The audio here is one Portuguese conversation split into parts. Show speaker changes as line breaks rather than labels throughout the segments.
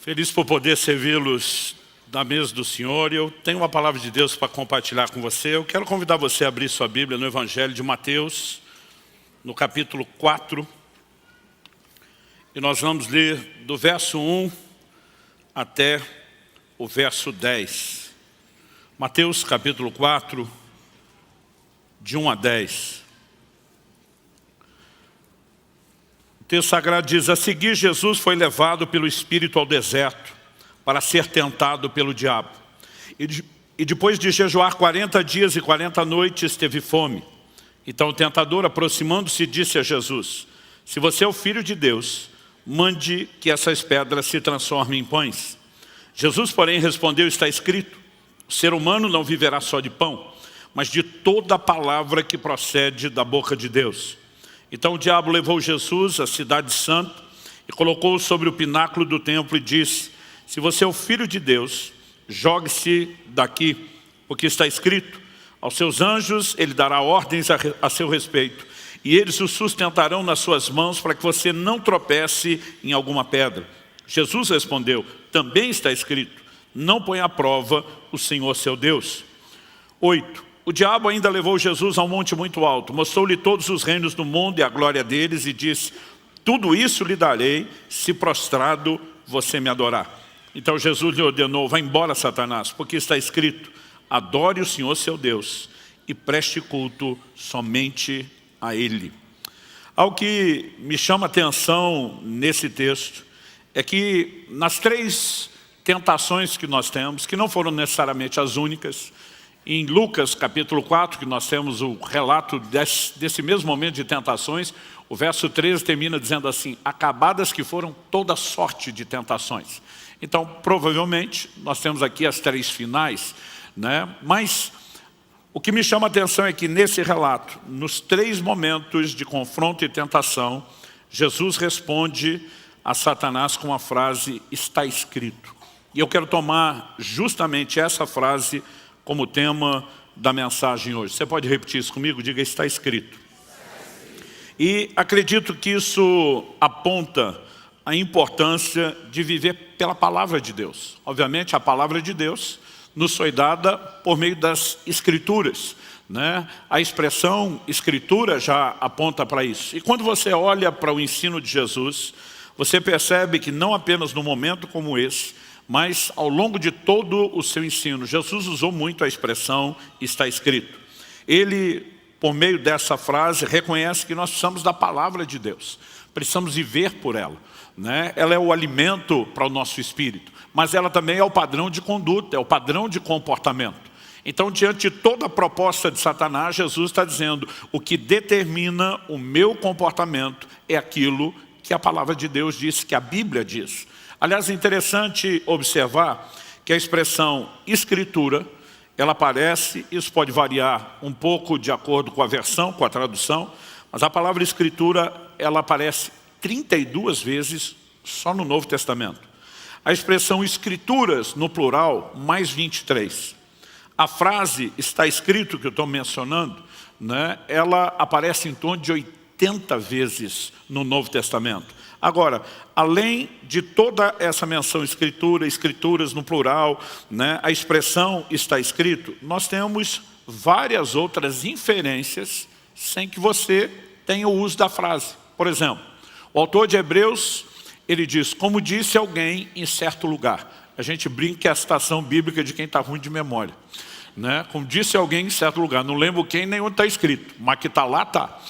Feliz por poder servi-los na mesa do Senhor. Eu tenho uma palavra de Deus para compartilhar com você. Eu quero convidar você a abrir sua Bíblia no Evangelho de Mateus, no capítulo 4. E nós vamos ler do verso 1 até o verso 10. Mateus capítulo 4, de 1 a 10. O texto sagrado diz: a seguir Jesus foi levado pelo Espírito ao deserto para ser tentado pelo diabo. E depois de jejuar 40 dias e 40 noites teve fome. Então o tentador, aproximando-se, disse a Jesus: se você é o Filho de Deus, mande que essas pedras se transformem em pães. Jesus, porém, respondeu: está escrito, o ser humano não viverá só de pão, mas de toda a palavra que procede da boca de Deus. Então o diabo levou Jesus à cidade santa e colocou-o sobre o pináculo do templo e disse: se você é o Filho de Deus, jogue-se daqui, porque está escrito, aos seus anjos ele dará ordens a seu respeito, e eles o sustentarão nas suas mãos para que você não tropece em alguma pedra. Jesus respondeu: também está escrito, não põe à prova o Senhor seu Deus. 8. O diabo ainda levou Jesus a um monte muito alto, mostrou-lhe todos os reinos do mundo e a glória deles e disse: tudo isso lhe darei, se prostrado você me adorar. Então Jesus lhe ordenou: vá embora, Satanás, porque está escrito, adore o Senhor seu Deus e preste culto somente a Ele. Algo que me chama a atenção nesse texto é que nas três tentações que nós temos, que não foram necessariamente as únicas, em Lucas capítulo 4, que nós temos o relato desse mesmo momento de tentações, o verso 13 termina dizendo assim: acabadas que foram toda sorte de tentações. Então, provavelmente, nós temos aqui as três finais, né? Mas o que me chama a atenção é que nesse relato, nos três momentos de confronto e tentação, Jesus responde a Satanás com a frase: está escrito. E eu quero tomar justamente essa frase como tema da mensagem hoje. Você pode repetir isso comigo? Diga: está escrito. E acredito que isso aponta a importância de viver pela palavra de Deus. Obviamente a palavra de Deus nos foi dada por meio das Escrituras, né? A expressão Escritura já aponta para isso. E quando você olha para o ensino de Jesus, você percebe que não apenas num momento como esse, mas ao longo de todo o seu ensino, Jesus usou muito a expressão está escrito. Ele, por meio dessa frase, reconhece que nós precisamos da palavra de Deus. Precisamos viver por ela, né? Ela é o alimento para o nosso espírito, mas ela também é o padrão de conduta, é o padrão de comportamento. Então, diante de toda a proposta de Satanás, Jesus está dizendo: o que determina o meu comportamento é aquilo que a palavra de Deus diz, que a Bíblia diz. Aliás, é interessante observar que a expressão escritura, ela aparece, isso pode variar um pouco de acordo com a versão, com a tradução, mas a palavra escritura, ela aparece 32 vezes só no Novo Testamento. A expressão escrituras, no plural, mais 23. A frase está escrito, que eu estou mencionando, né, ela aparece em torno de 80 vezes no Novo Testamento. Agora, além de toda essa menção escritura, escrituras no plural, né, a expressão está escrito, nós temos várias outras inferências sem que você tenha o uso da frase. Por exemplo, o autor de Hebreus, ele diz: como disse alguém em certo lugar. A gente brinca que é a citação bíblica de quem está ruim de memória, né? Como disse alguém em certo lugar, não lembro quem nem onde está escrito, mas que está lá, está.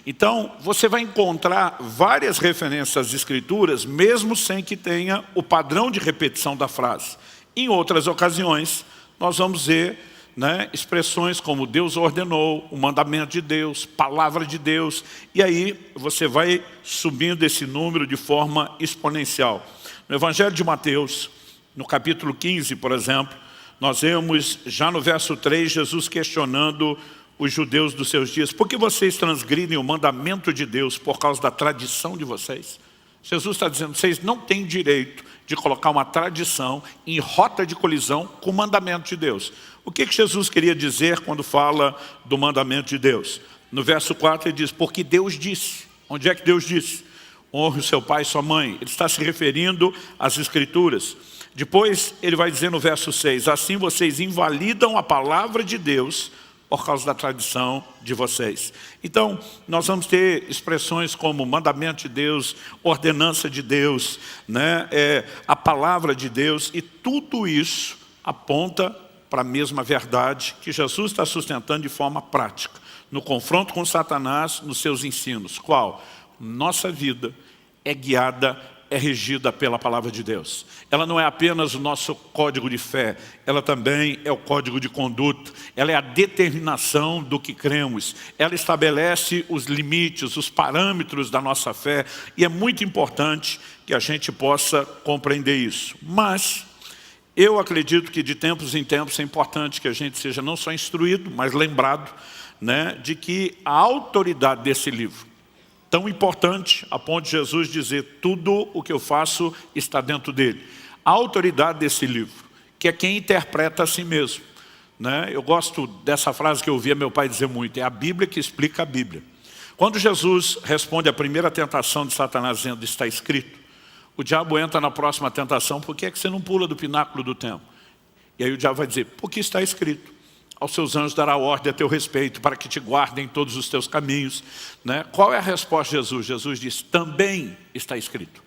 Então, você vai encontrar várias referências às Escrituras, mesmo sem que tenha o padrão de repetição da frase. Em outras ocasiões, nós vamos ver, né, expressões como Deus ordenou, o mandamento de Deus, palavra de Deus, e aí você vai subindo esse número de forma exponencial. No Evangelho de Mateus, no capítulo 15, por exemplo, nós vemos já no verso 3, Jesus questionando os judeus dos seus dias: por que vocês transgridem o mandamento de Deus por causa da tradição de vocês? Jesus está dizendo: vocês não têm direito de colocar uma tradição em rota de colisão com o mandamento de Deus. O que Jesus queria dizer quando fala do mandamento de Deus? No verso 4 ele diz: porque Deus disse. Onde é que Deus disse? Honre o seu pai e sua mãe. Ele está se referindo às Escrituras. Depois ele vai dizer no verso 6, assim vocês invalidam a palavra de Deus por causa da tradição de vocês. Então, nós vamos ter expressões como mandamento de Deus, ordenança de Deus, né? A palavra de Deus, e tudo isso aponta para a mesma verdade que Jesus está sustentando de forma prática, no confronto com Satanás, nos seus ensinos. Qual? Nossa vida é guiada, é regida pela palavra de Deus. Ela não é apenas o nosso código de fé, ela também é o código de conduta, ela é a determinação do que cremos, ela estabelece os limites, os parâmetros da nossa fé, e é muito importante que a gente possa compreender isso. Mas eu acredito que de tempos em tempos é importante que a gente seja não só instruído, mas lembrado, né, de que a autoridade desse livro, tão importante a ponto de Jesus dizer, tudo o que eu faço está dentro dele. A autoridade desse livro, que é quem interpreta a si mesmo, né? Eu gosto dessa frase que eu ouvia meu pai dizer muito, é a Bíblia que explica a Bíblia. Quando Jesus responde à primeira tentação de Satanás dizendo, está escrito, o diabo entra na próxima tentação, por que é que você não pula do pináculo do templo? E aí o diabo vai dizer, porque está escrito. Aos seus anjos dará ordem a teu respeito, para que te guardem em todos os teus caminhos. Né? Qual é a resposta de Jesus? Jesus diz, também está escrito.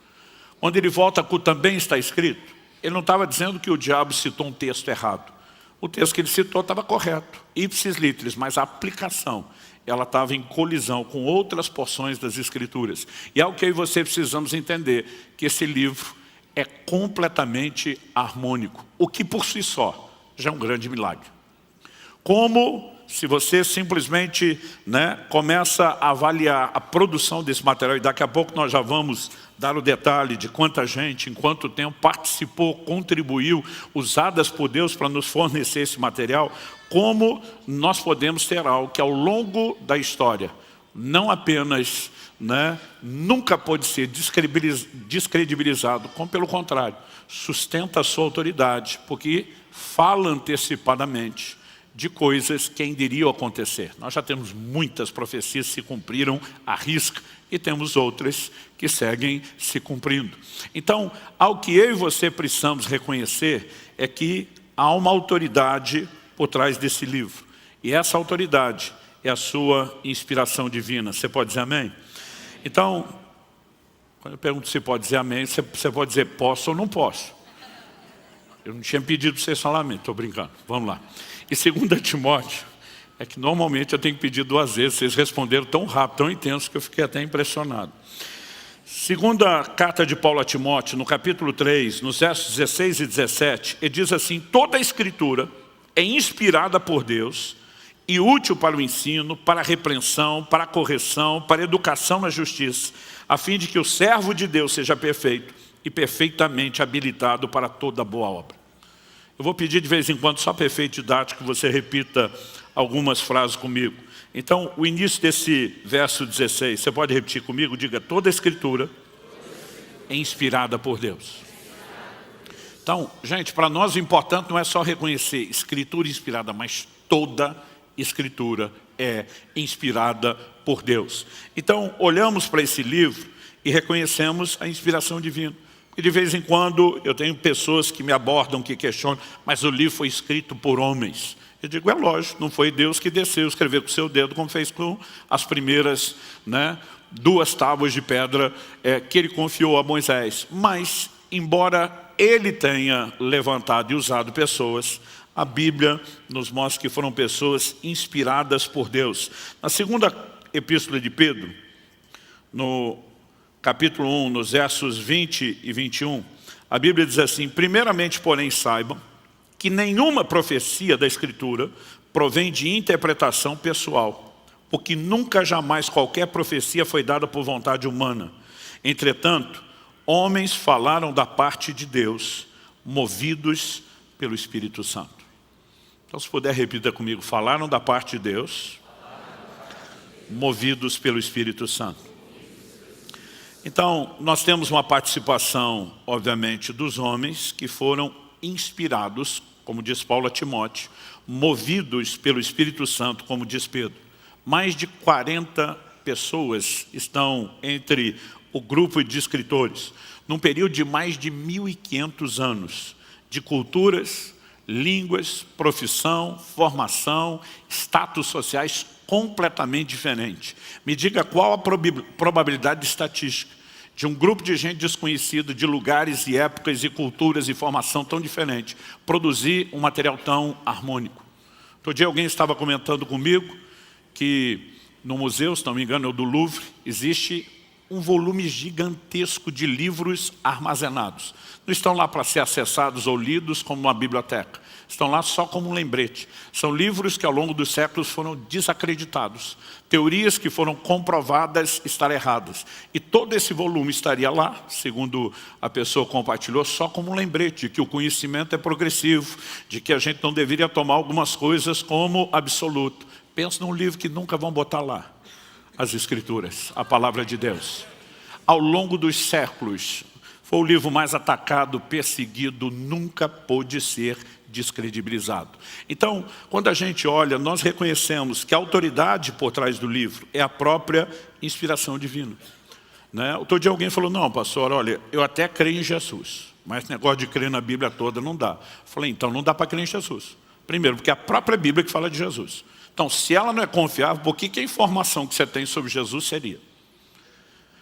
Quando ele volta com o também está escrito, ele não estava dizendo que o diabo citou um texto errado. O texto que ele citou estava correto, ipsis literis, mas a aplicação, ela estava em colisão com outras porções das Escrituras. E é o que eu e você precisamos entender, que esse livro é completamente harmônico, o que por si só já é um grande milagre. Como se você simplesmente, né, começa a avaliar a produção desse material, e daqui a pouco nós já vamos dar o detalhe de quanta gente, em quanto tempo participou, contribuiu, usadas por Deus para nos fornecer esse material, como nós podemos ter algo que ao longo da história, não apenas, né, nunca pode ser descredibilizado, como pelo contrário, sustenta a sua autoridade, porque fala antecipadamente de coisas que ainda iriam acontecer. Nós já temos muitas profecias que se cumpriram à risca e temos outras que seguem se cumprindo. Então, ao que eu e você precisamos reconhecer é que há uma autoridade por trás desse livro. E essa autoridade é a sua inspiração divina. Você pode dizer amém? Então, quando eu pergunto se pode dizer amém, você pode dizer posso ou não posso. Eu não tinha pedido para vocês falar amém, estou brincando. Vamos lá. E 2 Timóteo, é que normalmente eu tenho que pedir 2 vezes, vocês responderam tão rápido, tão intenso, que eu fiquei até impressionado. Segunda carta de Paulo a Timóteo, no capítulo 3, nos versos 16 e 17, ele diz assim, toda a Escritura é inspirada por Deus e útil para o ensino, para a repreensão, para a correção, para a educação na justiça, a fim de que o servo de Deus seja perfeito e perfeitamente habilitado para toda boa obra. Eu vou pedir de vez em quando, só para efeito didático, que você repita algumas frases comigo. Então, o início desse verso 16, você pode repetir comigo? Diga, toda a Escritura é inspirada por Deus. Então, gente, para nós o importante não é só reconhecer Escritura inspirada, mas toda Escritura é inspirada por Deus. Então, olhamos para esse livro e reconhecemos a inspiração divina. E de vez em quando eu tenho pessoas que me abordam, que questionam, mas o livro foi escrito por homens. Eu digo, é lógico, não foi Deus que desceu escrever com o seu dedo, como fez com as primeiras, né, 2 tábuas de pedra que ele confiou a Moisés. Mas, embora ele tenha levantado e usado pessoas, a Bíblia nos mostra que foram pessoas inspiradas por Deus. Na segunda epístola de Pedro, no capítulo 1, nos versos 20 e 21, a Bíblia diz assim, primeiramente, porém, saibam que nenhuma profecia da Escritura provém de interpretação pessoal, porque nunca jamais qualquer profecia foi dada por vontade humana. Entretanto, homens falaram da parte de Deus, movidos pelo Espírito Santo. Então, se puder, repita comigo, falaram da parte de Deus, movidos pelo Espírito Santo. Então, nós temos uma participação, obviamente, dos homens que foram inspirados, como diz Paulo a Timóteo, movidos pelo Espírito Santo, como diz Pedro. Mais de 40 pessoas estão entre o grupo de escritores, num período de mais de 1.500 anos, de culturas, línguas, profissão, formação, status sociais completamente diferentes. Me diga qual a probabilidade estatística de um grupo de gente desconhecida, de lugares e épocas e culturas e formação tão diferentes, produzir um material tão harmônico. Outro dia alguém estava comentando comigo que no museu, se não me engano, é o do Louvre, existe um volume gigantesco de livros armazenados. Não estão lá para ser acessados ou lidos como uma biblioteca. Estão lá só como um lembrete. São livros que ao longo dos séculos foram desacreditados. Teorias que foram comprovadas estar erradas. E todo esse volume estaria lá, segundo a pessoa compartilhou, só como um lembrete de que o conhecimento é progressivo, de que a gente não deveria tomar algumas coisas como absoluto. Pensa num livro que nunca vão botar lá. As Escrituras, a Palavra de Deus. Ao longo dos séculos, foi o livro mais atacado, perseguido, nunca pôde ser descredibilizado. Então, quando a gente olha, nós reconhecemos que a autoridade por trás do livro é a própria inspiração divina. Né? Outro dia alguém falou, não, pastor, olha, eu até creio em Jesus, mas esse negócio de crer na Bíblia toda não dá. Eu falei, então não dá para crer em Jesus. Primeiro, porque é a própria Bíblia que fala de Jesus. Então, se ela não é confiável, por que a informação que você tem sobre Jesus seria?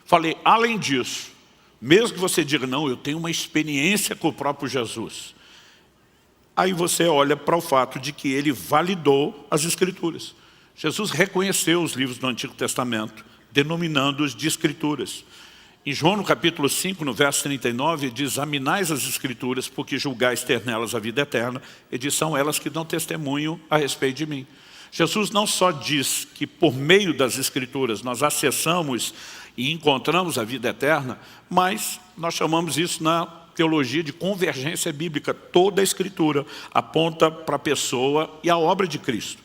Falei, além disso, mesmo que você diga, não, eu tenho uma experiência com o próprio Jesus. Aí você olha para o fato de que ele validou as Escrituras. Jesus reconheceu os livros do Antigo Testamento, denominando-os de Escrituras. Em João, no capítulo 5, no verso 39, diz, examinais as Escrituras, porque julgais ter nelas a vida eterna, e diz, são elas que dão testemunho a respeito de mim. Jesus não só diz que por meio das Escrituras nós acessamos e encontramos a vida eterna, mas nós chamamos isso na teologia de convergência bíblica. Toda a Escritura aponta para a pessoa e a obra de Cristo.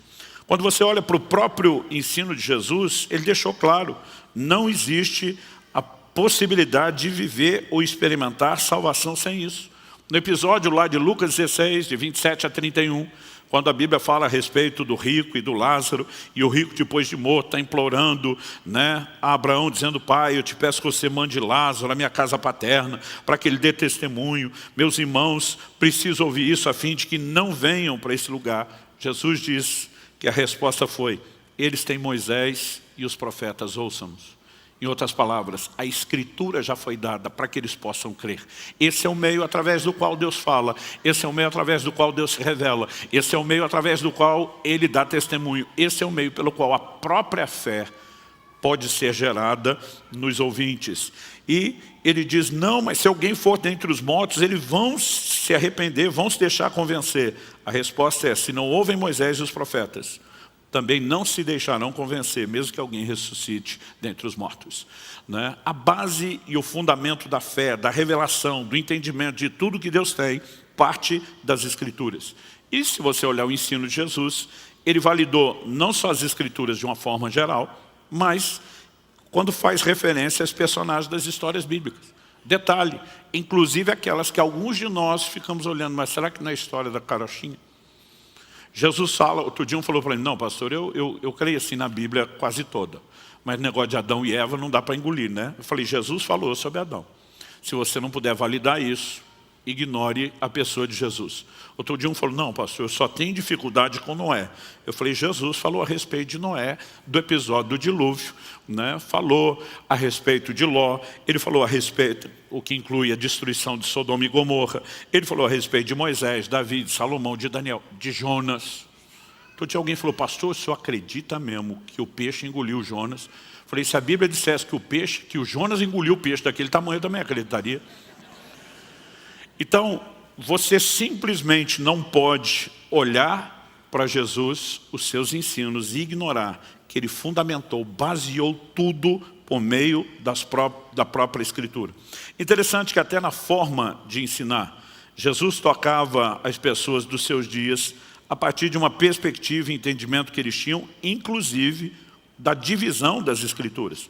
Quando você olha para o próprio ensino de Jesus, ele deixou claro, não existe a possibilidade de viver ou experimentar salvação sem isso. No episódio lá de Lucas 16, de 27 a 31, quando a Bíblia fala a respeito do rico e do Lázaro, e o rico depois de morto está implorando, né, a Abraão dizendo, pai, eu te peço que você mande Lázaro à minha casa paterna, para que ele dê testemunho, meus irmãos precisam ouvir isso a fim de que não venham para esse lugar. Jesus diz que a resposta foi, eles têm Moisés e os profetas, ouçam-nos. Em outras palavras, a Escritura já foi dada para que eles possam crer. Esse é o meio através do qual Deus fala. Esse é o meio através do qual Deus se revela. Esse é o meio através do qual Ele dá testemunho. Esse é o meio pelo qual a própria fé pode ser gerada nos ouvintes. E ele diz, não, mas se alguém for dentre os mortos, eles vão se arrepender, vão se deixar convencer. A resposta é, se não ouvem Moisés e os profetas, também não se deixarão convencer, mesmo que alguém ressuscite dentre os mortos. Né? A base e o fundamento da fé, da revelação, do entendimento de tudo que Deus tem, parte das Escrituras. E se você olhar o ensino de Jesus, ele validou não só as Escrituras de uma forma geral, mas quando faz referência aos personagens das histórias bíblicas. Detalhe, inclusive aquelas que alguns de nós ficamos olhando, mas será que não é a história da carochinha? Jesus fala, outro dia um falou para mim, não pastor, eu creio assim na Bíblia quase toda, mas negócio de Adão e Eva não dá para engolir, né? Eu falei, Jesus falou sobre Adão. Se você não puder validar isso, ignore a pessoa de Jesus. Outro dia um falou, não pastor, eu só tenho dificuldade com Noé. Eu falei, Jesus falou a respeito de Noé, do episódio do dilúvio, né? Falou a respeito de Ló, ele falou a respeito, o que inclui a destruição de Sodoma e Gomorra, ele falou a respeito de Moisés, Davi, de Salomão, de Daniel, de Jonas. Outro dia alguém falou, pastor, o senhor acredita mesmo que o peixe engoliu Jonas? Eu falei, se a Bíblia dissesse que o Jonas engoliu o peixe daquele tamanho, eu também acreditaria. Então, você simplesmente não pode olhar para Jesus, os seus ensinos, e ignorar que ele fundamentou, baseou tudo por meio da própria Escritura. Interessante que até na forma de ensinar, Jesus tocava as pessoas dos seus dias a partir de uma perspectiva e entendimento que eles tinham, inclusive da divisão das Escrituras.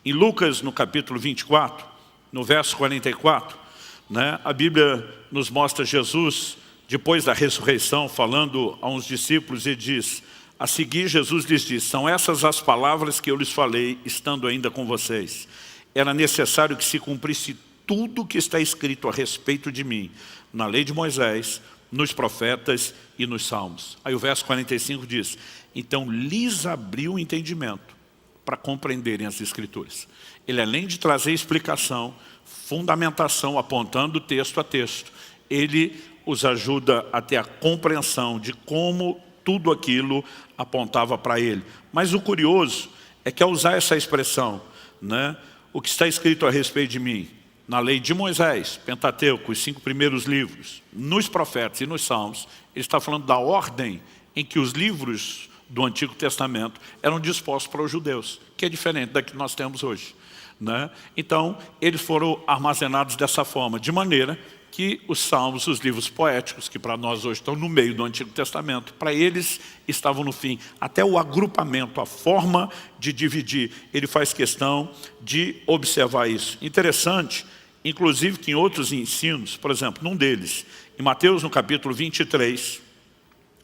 Em Lucas, no capítulo 24, no verso 44, né, a Bíblia nos mostra Jesus, depois da ressurreição, falando a uns discípulos, e diz, a seguir Jesus lhes diz, são essas as palavras que eu lhes falei, estando ainda com vocês. era necessário que se cumprisse tudo o que está escrito a respeito de mim, na lei de Moisés, nos profetas e nos salmos. Aí o verso 45 diz, então lhes abriu o entendimento para compreenderem as Escrituras. Ele, além de trazer explicação, fundamentação, apontando texto a texto, ele os ajuda a ter a compreensão de como tudo aquilo apontava para ele. Mas o curioso é que ao usar essa expressão, né, o que está escrito a respeito de mim, na lei de Moisés, Pentateuco, os 5 primeiros livros, nos profetas e nos salmos, ele está falando da ordem em que os livros do Antigo Testamento eram dispostos para os judeus, que é diferente da que nós temos hoje, né? Então, eles foram armazenados dessa forma, de maneira que os salmos, os livros poéticos, que para nós hoje estão no meio do Antigo Testamento, para eles estavam no fim. Até o agrupamento, a forma de dividir, ele faz questão de observar isso. Interessante, inclusive que em outros ensinos, por exemplo, num deles, em Mateus no capítulo 23,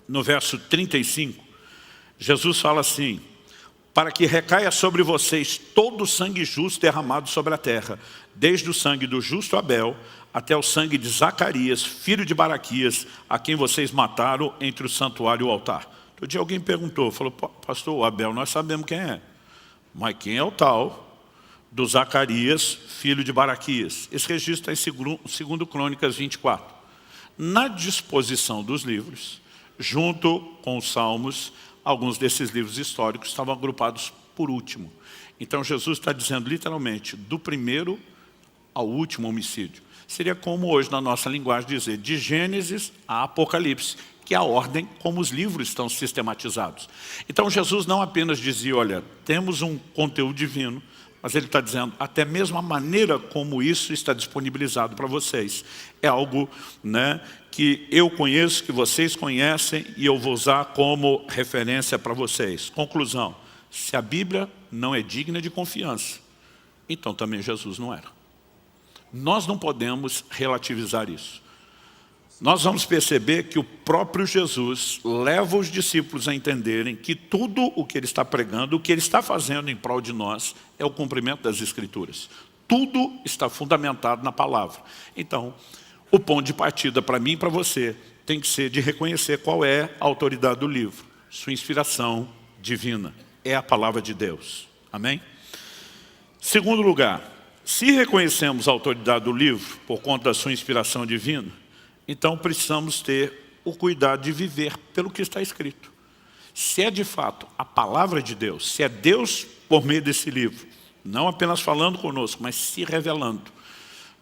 no verso 35, Jesus fala assim, para que recaia sobre vocês todo o sangue justo derramado sobre a terra, desde o sangue do justo Abel até o sangue de Zacarias, filho de Baraquias, a quem vocês mataram entre o santuário e o altar. Outro dia alguém perguntou, falou, pastor, o Abel nós sabemos quem é, mas quem é o tal do Zacarias, filho de Baraquias? Esse registro está em 2 Crônicas 24. Na disposição dos livros, junto com os salmos, alguns desses livros históricos estavam agrupados por último. Então Jesus está dizendo literalmente, do primeiro ao último homicídio. Seria como hoje na nossa linguagem dizer, de Gênesis a Apocalipse, que é a ordem como os livros estão sistematizados. Então Jesus não apenas dizia, olha, temos um conteúdo divino, mas ele está dizendo, até mesmo a maneira como isso está disponibilizado para vocês. É algo, né, que eu conheço, que vocês conhecem, e eu vou usar como referência para vocês. Conclusão, se a Bíblia não é digna de confiança, então também Jesus não era. Nós não podemos relativizar isso. Nós vamos perceber que o próprio Jesus leva os discípulos a entenderem que tudo o que ele está pregando, o que ele está fazendo em prol de nós, é o cumprimento das Escrituras. Tudo está fundamentado na palavra. Então, o ponto de partida para mim e para você tem que ser de reconhecer qual é a autoridade do livro. Sua inspiração divina é a palavra de Deus. Amém? Segundo lugar, se reconhecemos a autoridade do livro por conta da sua inspiração divina, então precisamos ter o cuidado de viver pelo que está escrito. Se é de fato a palavra de Deus, se é Deus por meio desse livro, não apenas falando conosco, mas se revelando,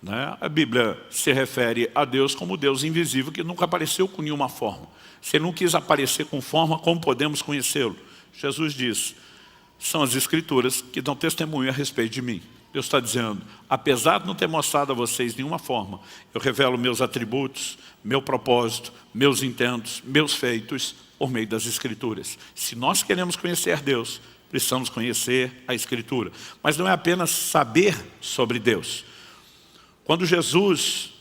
né? A Bíblia se refere a Deus como Deus invisível, que nunca apareceu com nenhuma forma. Se Ele não quis aparecer com forma, como podemos conhecê-lo? Jesus diz, são as Escrituras que dão testemunho a respeito de mim. Deus está dizendo, apesar de não ter mostrado a vocês nenhuma forma, eu revelo meus atributos, meu propósito, meus intentos, meus feitos, por meio das Escrituras. Se nós queremos conhecer Deus, precisamos conhecer a Escritura. Mas não é apenas saber sobre Deus. Quando Jesus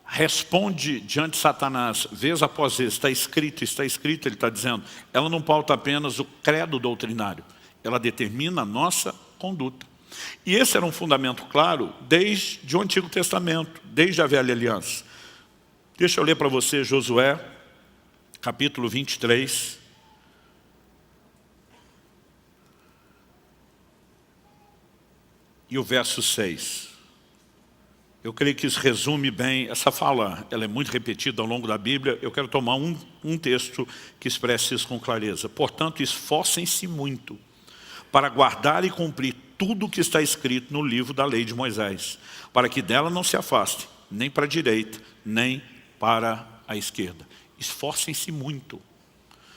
responde diante de Satanás, vez após vez, está escrito, ele está dizendo, ela não pauta apenas o credo doutrinário, ela determina a nossa conduta. E esse era um fundamento claro desde o Antigo Testamento, desde a Velha Aliança. Deixa eu ler para você Josué, capítulo 23. E o verso 6. Eu creio que isso resume bem essa fala. Ela é muito repetida ao longo da Bíblia. Eu quero tomar um texto que expresse isso com clareza. Portanto, esforcem-se muito para guardar e cumprir tudo o que está escrito no livro da lei de Moisés, para que dela não se afaste, nem para a direita, nem para a esquerda. Esforcem-se muito.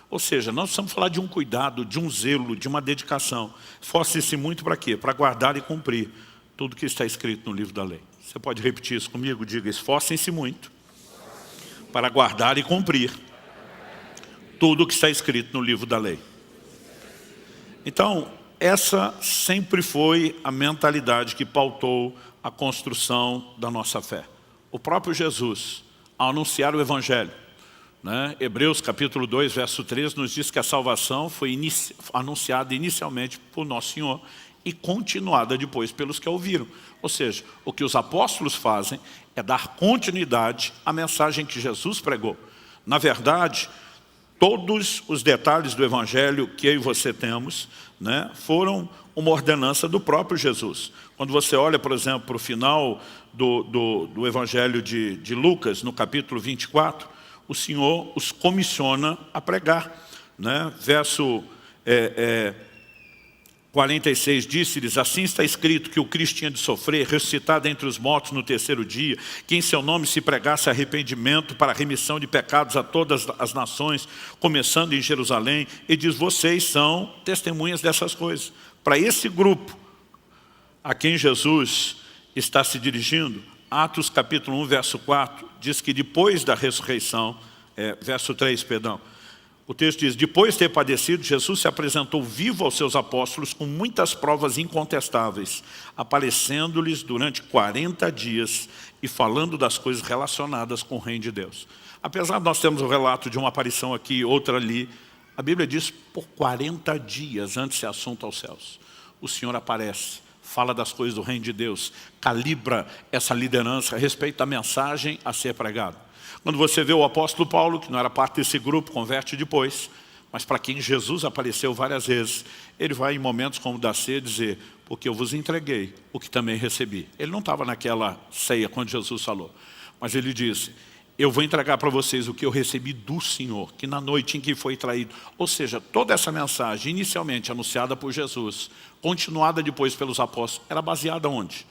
Ou seja, nós precisamos falar de um cuidado, de um zelo, de uma dedicação. Esforcem-se muito para quê? Para guardar e cumprir tudo o que está escrito no livro da lei. Você pode repetir isso comigo? Diga, esforcem-se muito para guardar e cumprir tudo o que está escrito no livro da lei. Então, essa sempre foi a mentalidade que pautou a construção da nossa fé. O próprio Jesus, ao anunciar o Evangelho, né? Hebreus capítulo 2, verso 13, nos diz que a salvação foi anunciada inicialmente por Nosso Senhor e continuada depois pelos que a ouviram. Ou seja, o que os apóstolos fazem é dar continuidade à mensagem que Jesus pregou. Na verdade, todos os detalhes do Evangelho que eu e você temos, né, foram uma ordenança do próprio Jesus. Quando você olha, por exemplo, para o final do Evangelho de Lucas, no capítulo 24, o Senhor os comissiona a pregar. Né? Verso 46, disse-lhes, assim está escrito que o Cristo tinha de sofrer, ressuscitar dentre os mortos no terceiro dia, que em seu nome se pregasse arrependimento para a remissão de pecados a todas as nações, começando em Jerusalém, e diz, vocês são testemunhas dessas coisas. Para esse grupo a quem Jesus está se dirigindo, Atos capítulo 1, verso 4, diz que depois da ressurreição, verso 3, perdão, o texto diz, depois de ter padecido, Jesus se apresentou vivo aos seus apóstolos com muitas provas incontestáveis, aparecendo-lhes durante 40 dias e falando das coisas relacionadas com o reino de Deus. Apesar de nós termos o relato de uma aparição aqui, outra ali, a Bíblia diz, por 40 dias antes de ser assunto aos céus, o Senhor aparece, fala das coisas do reino de Deus, calibra essa liderança a respeito da mensagem a ser pregada. Quando você vê o apóstolo Paulo, que não era parte desse grupo, converte depois, mas para quem Jesus apareceu várias vezes, ele vai em momentos como o da ceia dizer, porque eu vos entreguei o que também recebi. Ele não estava naquela ceia quando Jesus falou, mas ele disse, eu vou entregar para vocês o que eu recebi do Senhor, que na noite em que foi traído. Ou seja, toda essa mensagem, inicialmente anunciada por Jesus, continuada depois pelos apóstolos, era baseada onde?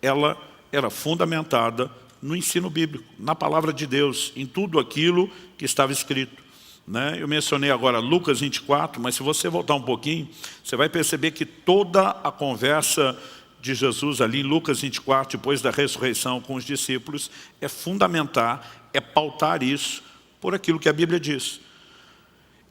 Ela era fundamentada no ensino bíblico, na palavra de Deus, em tudo aquilo que estava escrito. Né? Eu mencionei agora Lucas 24, mas se você voltar um pouquinho, você vai perceber que toda a conversa de Jesus ali em Lucas 24, depois da ressurreição com os discípulos, é fundamentar, é pautar isso por aquilo que a Bíblia diz.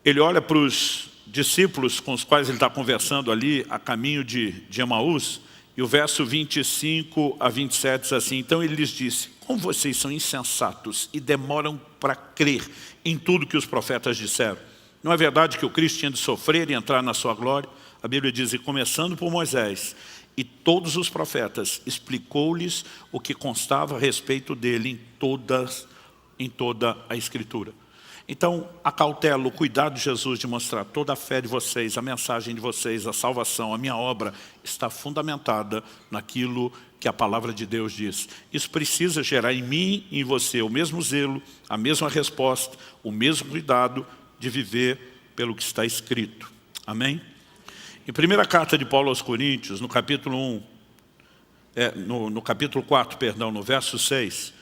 Ele olha para os discípulos com os quais ele está conversando ali, a caminho de Emaús, e o verso 25 a 27 diz assim, então ele lhes disse, como vocês são insensatos e demoram para crer em tudo que os profetas disseram. Não é verdade que o Cristo tinha de sofrer e entrar na sua glória? A Bíblia diz, e começando por Moisés e todos os profetas, explicou-lhes o que constava a respeito dele em toda a Escritura. Então, a cautela, o cuidado de Jesus de mostrar toda a fé de vocês, a mensagem de vocês, a salvação, a minha obra, está fundamentada naquilo que a palavra de Deus diz. Isso precisa gerar em mim e em você o mesmo zelo, a mesma resposta, o mesmo cuidado de viver pelo que está escrito. Amém? Em primeira carta de Paulo aos Coríntios, no capítulo 4, perdão, no verso 6,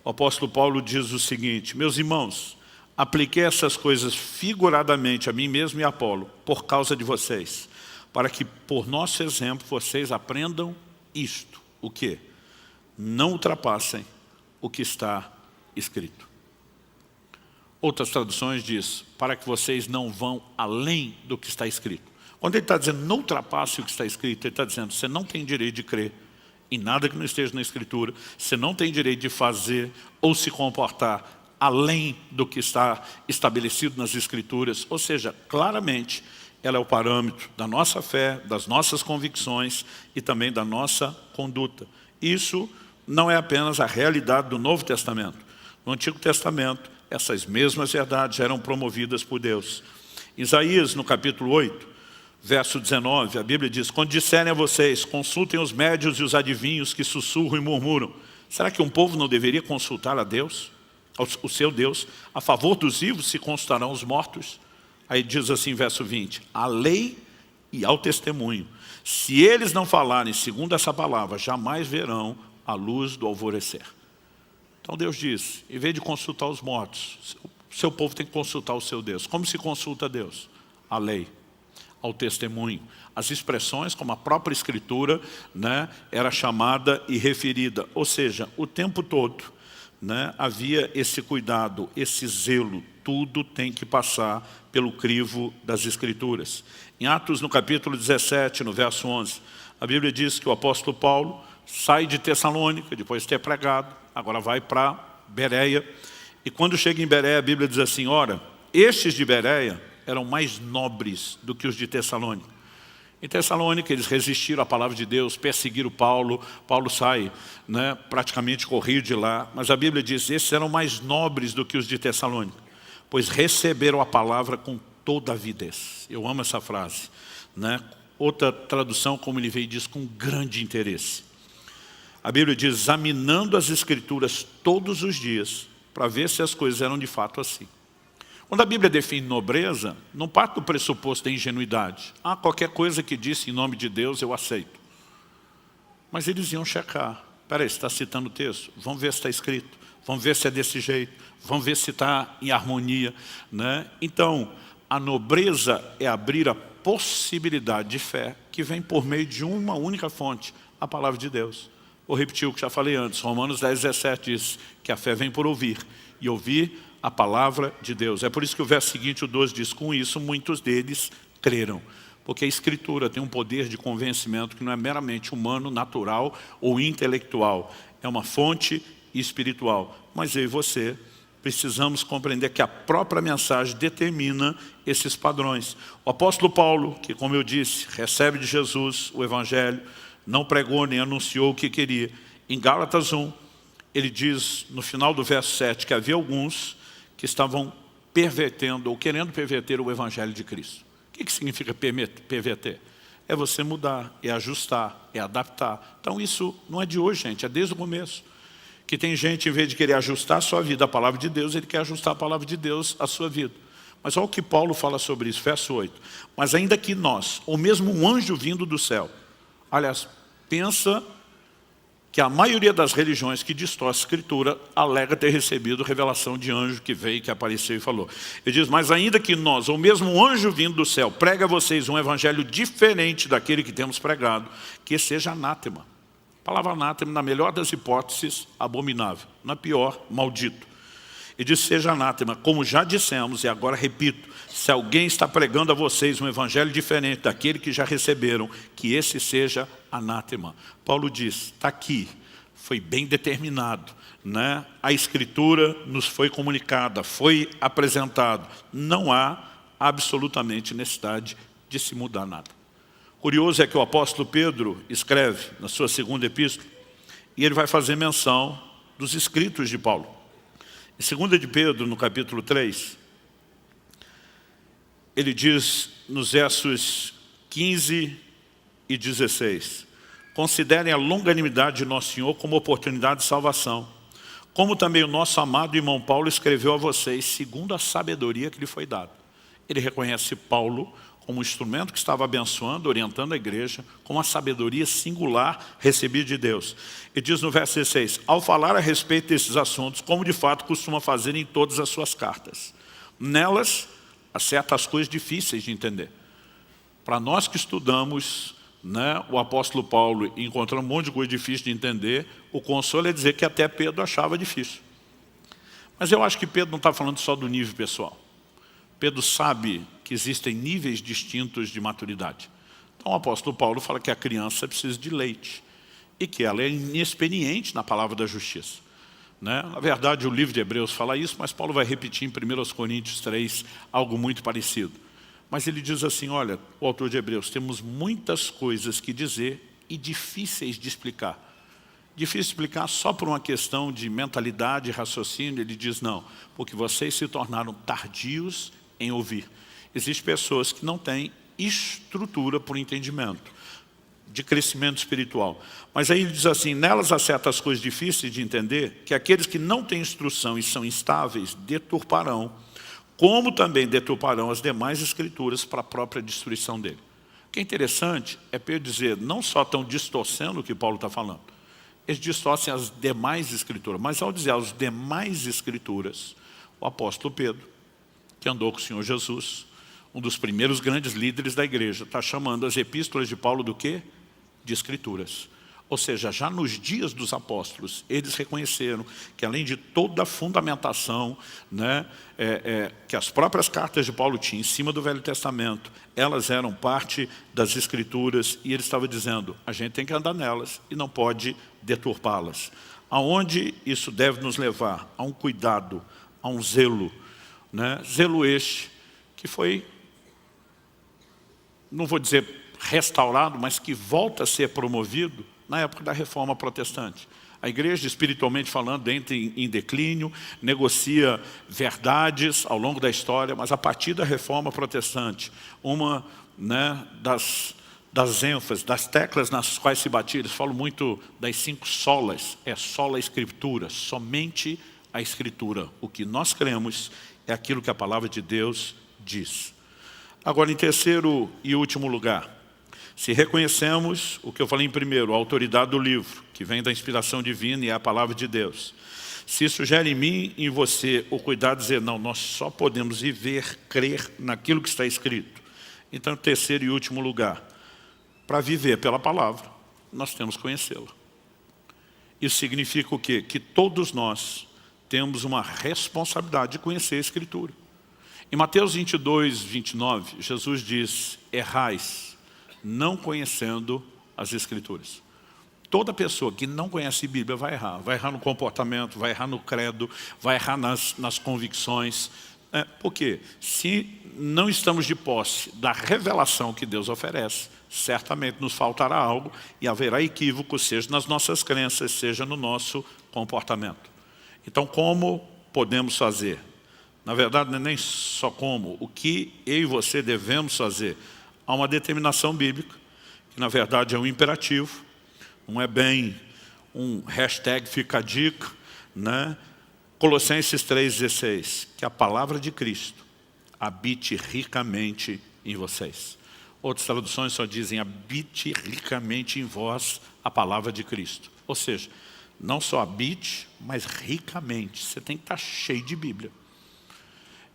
o apóstolo Paulo diz o seguinte, meus irmãos, apliquei essas coisas figuradamente a mim mesmo e a Apolo, por causa de vocês, para que por nosso exemplo vocês aprendam isto. O quê? Não ultrapassem o que está escrito. Outras traduções diz, para que vocês não vão além do que está escrito. Quando ele está dizendo não ultrapasse o que está escrito, ele está dizendo, você não tem direito de crer em nada que não esteja na Escritura, você não tem direito de fazer ou se comportar além do que está estabelecido nas Escrituras, ou seja, claramente, ela é o parâmetro da nossa fé, das nossas convicções e também da nossa conduta. Isso não é apenas a realidade do Novo Testamento. No Antigo Testamento, essas mesmas verdades eram promovidas por Deus. Isaías, no capítulo 8, verso 19, a Bíblia diz, quando disserem a vocês, consultem os médios e os adivinhos que sussurram e murmuram, será que um povo não deveria consultar a Deus? O seu Deus, a favor dos vivos se consultarão os mortos. Aí diz assim, verso 20, a lei e ao testemunho, se eles não falarem segundo essa palavra, jamais verão a luz do alvorecer. Então Deus diz, em vez de consultar os mortos, o seu povo tem que consultar o seu Deus. Como se consulta Deus? A lei, ao testemunho. As expressões, como a própria Escritura, né, era chamada e referida. Ou seja, o tempo todo, né, havia esse cuidado, esse zelo, tudo tem que passar pelo crivo das Escrituras. Em Atos, no capítulo 17, no verso 11, a Bíblia diz que o apóstolo Paulo sai de Tessalônica, depois de ter pregado, agora vai para Bereia, e quando chega em Bereia, a Bíblia diz assim, ora, estes de Bereia eram mais nobres do que os de Tessalônica. Em Tessalônica eles resistiram à palavra de Deus, perseguiram Paulo. Paulo sai, né, praticamente corrido de lá. Mas a Bíblia diz, esses eram mais nobres do que os de Tessalônica, pois receberam a palavra com toda avidez. Eu amo essa frase, né? Outra tradução, como ele veio, diz com grande interesse. A Bíblia diz, examinando as Escrituras todos os dias, para ver se as coisas eram de fato assim. Quando a Bíblia define nobreza, não parte do pressuposto da ingenuidade. Qualquer coisa que disse em nome de Deus eu aceito. Mas eles iam checar. Espera aí, você está citando o texto? Vamos ver se está escrito. Vamos ver se é desse jeito. Vamos ver se está em harmonia, né? Então, a nobreza é abrir a possibilidade de fé que vem por meio de uma única fonte, a palavra de Deus. Vou repetir o que já falei antes. Romanos 10:17 diz que a fé vem por ouvir. E ouvir a palavra de Deus. É por isso que o verso seguinte, o 12, diz, com isso muitos deles creram. Porque a Escritura tem um poder de convencimento que não é meramente humano, natural ou intelectual. É uma fonte espiritual. Mas eu e você precisamos compreender que a própria mensagem determina esses padrões. O apóstolo Paulo, que como eu disse, recebe de Jesus o Evangelho, não pregou nem anunciou o que queria. Em Gálatas 1, ele diz no final do verso 7 que havia alguns que estavam pervertendo ou querendo perverter o Evangelho de Cristo. O que significa perverter? É você mudar, é ajustar, é adaptar. Então isso não é de hoje, gente, é desde o começo. Que tem gente, em vez de querer ajustar a sua vida à palavra de Deus, ele quer ajustar a palavra de Deus à sua vida. Mas olha o que Paulo fala sobre isso, verso 8. Mas ainda que nós, ou mesmo um anjo vindo do céu, aliás, pensa que a maioria das religiões que distorce a Escritura alega ter recebido revelação de anjo que veio, que apareceu e falou. Ele diz, mas ainda que nós, ou mesmo um anjo vindo do céu, prega a vocês um evangelho diferente daquele que temos pregado, que seja anátema. A palavra anátema, na melhor das hipóteses, abominável. Na pior, maldito. Ele diz, seja anátema, como já dissemos, e agora repito, se alguém está pregando a vocês um evangelho diferente daquele que já receberam, que esse seja anátema. Paulo diz, está aqui, foi bem determinado, né? A Escritura nos foi comunicada, foi apresentada. Não há absolutamente necessidade de se mudar nada. Curioso é que o apóstolo Pedro escreve na sua segunda epístola, e ele vai fazer menção dos escritos de Paulo. Em 2 de Pedro, no capítulo 3, ele diz nos versos 15 e 16, considerem a longanimidade de nosso Senhor como oportunidade de salvação, como também o nosso amado irmão Paulo escreveu a vocês, segundo a sabedoria que lhe foi dada. Ele reconhece Paulo como um instrumento que estava abençoando, orientando a igreja, com uma sabedoria singular recebida de Deus. E diz no verso 16, ao falar a respeito desses assuntos, como de fato costuma fazer em todas as suas cartas. Nelas, há certas coisas difíceis de entender. Para nós que estudamos, né, o apóstolo Paulo e encontramos um monte de coisa difícil de entender, o consolo é dizer que até Pedro achava difícil. Mas eu acho que Pedro não está falando só do nível pessoal. Pedro sabe que existem níveis distintos de maturidade. Então o apóstolo Paulo fala que a criança precisa de leite e que ela é inexperiente na palavra da justiça. Né? Na verdade, o livro de Hebreus fala isso, mas Paulo vai repetir em 1 Coríntios 3 algo muito parecido. Mas ele diz assim, olha, o autor de Hebreus, temos muitas coisas que dizer e difíceis de explicar. Difícil de explicar só por uma questão de mentalidade e raciocínio. Ele diz, não, porque vocês se tornaram tardios em ouvir. Existem pessoas que não têm estrutura por entendimento, de crescimento espiritual. Mas aí ele diz assim, nelas há certas coisas difíceis de entender, que aqueles que não têm instrução e são instáveis, deturparão, como também deturparão as demais escrituras para a própria destruição dele. O que é interessante é Pedro dizer, não só estão distorcendo o que Paulo está falando, eles distorcem as demais escrituras, mas ao dizer as demais escrituras, o apóstolo Pedro, que andou com o Senhor Jesus, um dos primeiros grandes líderes da igreja, está chamando as epístolas de Paulo do quê? De escrituras. Ou seja, já nos dias dos apóstolos, eles reconheceram que além de toda a fundamentação, né, que as próprias cartas de Paulo tinham em cima do Velho Testamento, elas eram parte das escrituras e ele estava dizendo, a gente tem que andar nelas e não pode deturpá-las. Aonde isso deve nos levar? A um cuidado, a um zelo, né? Zelo este que foi, não vou dizer restaurado, mas que volta a ser promovido na época da Reforma Protestante. A igreja, espiritualmente falando, entra em declínio, negocia verdades ao longo da história, mas a partir da Reforma Protestante, uma, né, das ênfases, das teclas nas quais se batia, eles falam muito das 5 solas, sola Escritura, somente a Escritura. O que nós cremos é aquilo que a palavra de Deus diz. Agora, em terceiro e último lugar, se reconhecemos o que eu falei em primeiro, a autoridade do livro, que vem da inspiração divina e é a palavra de Deus. Se isso gera em mim e em você o cuidado de dizer, não, nós só podemos viver, crer naquilo que está escrito. Então, terceiro e último lugar, para viver pela palavra, nós temos que conhecê-la. Isso significa o quê? Que todos nós temos uma responsabilidade de conhecer a Escritura. Em Mateus 22, 29, Jesus diz, errais, não conhecendo as Escrituras. Toda pessoa que não conhece a Bíblia vai errar no comportamento, vai errar no credo, vai errar nas convicções. Por quê? Se não estamos de posse da revelação que Deus oferece, certamente nos faltará algo e haverá equívoco, seja nas nossas crenças, seja no nosso comportamento. Então, como podemos fazer? Na verdade, não é nem só como, o que eu e você devemos fazer. Há uma determinação bíblica, que na verdade é um imperativo, não é bem um hashtag fica a dica, né? Colossenses 3,16, que a palavra de Cristo habite ricamente em vocês. Outras traduções só dizem, habite ricamente em vós a palavra de Cristo. Ou seja, não só habite, mas ricamente. Você tem que estar cheio de Bíblia.